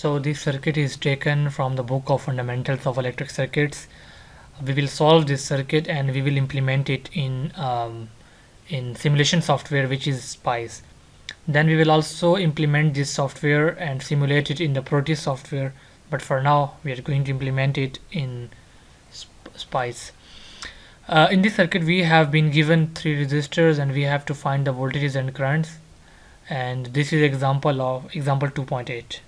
So this circuit is taken from the book of Fundamentals of Electric Circuits. We will solve this circuit and we will implement it in simulation software, which is SPICE. Then we will also implement this software and simulate it in the Proteus software, but for now we are going to implement it in SPICE. In this circuit we have been given 3 resistors and we have to find the voltages and currents, and this is example 2.8.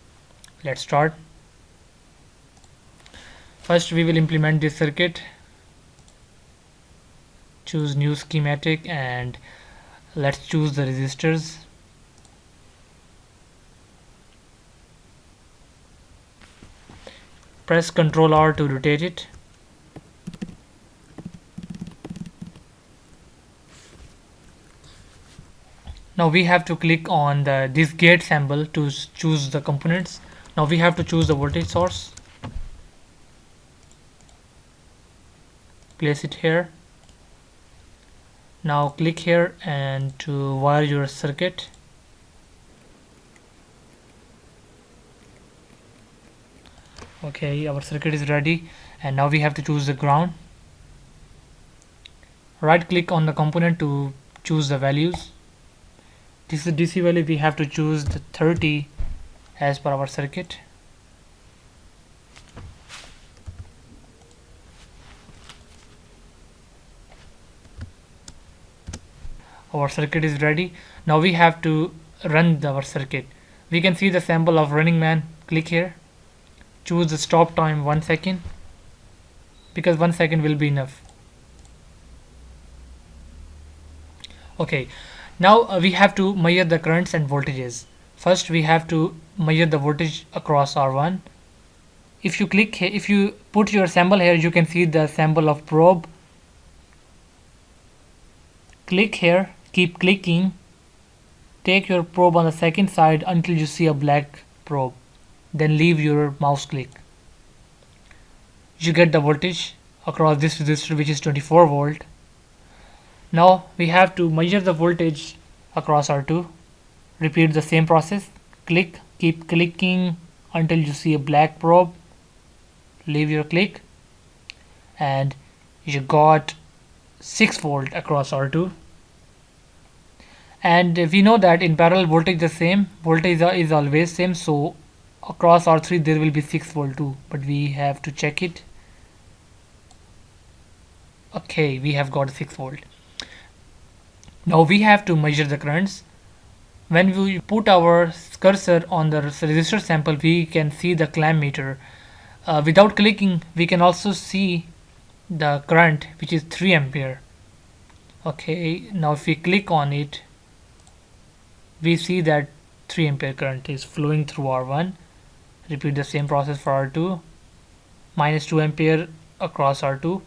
Let's start. First we will implement this circuit. Choose new schematic and let's choose the resistors. Press Ctrl R to rotate it. Now we have to click on this gate symbol to choose the components. Now we have to choose the voltage source. Place it here. Now click here and to wire your circuit. Okay, our circuit is ready, and now we have to choose the ground. Right click on the component to choose the values. This is the DC value. We have to choose the 30 as per our circuit. Our circuit is ready. Now we have to run our circuit. We can see the symbol of Running Man. Click here. Choose the stop time 1 second, because 1 second will be enough. Okay, now we have to measure the currents and voltages. First we have to measure the voltage across R1. If you click here, if you put your symbol here, you can see the symbol of probe. Click here, keep clicking, take your probe on the second side until you see a black probe, then leave your mouse click. You get the voltage across this resistor, which is 24 volt. Now we have to measure the voltage across R2. Repeat the same process. Click, keep clicking until you see a black probe, leave your click, and you got 6 volt across R2. And we know that in parallel voltage the same, voltage is always same, so across R3 there will be 6 volt too, but we have to check it. Okay, we have got 6 volt. Now we have to measure the currents. When we put our cursor on the resistor sample, we can see the clamp meter. Without clicking, we can also see the current, which is 3 ampere. Okay, now if we click on it, we see that 3 ampere current is flowing through R1. Repeat the same process for R2. Minus 2 ampere across R2.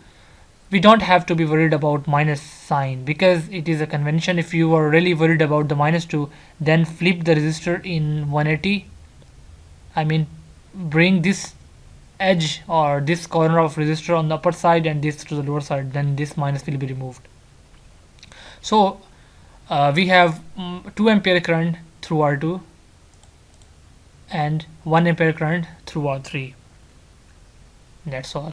We don't have to be worried about minus sign because it is a convention. If you are really worried about the minus 2, then flip the resistor in 180. I mean, bring this edge or this corner of resistor on the upper side and this to the lower side, then this minus will be removed. So we have 2 ampere current through R2 and 1 ampere current through R3. That's all.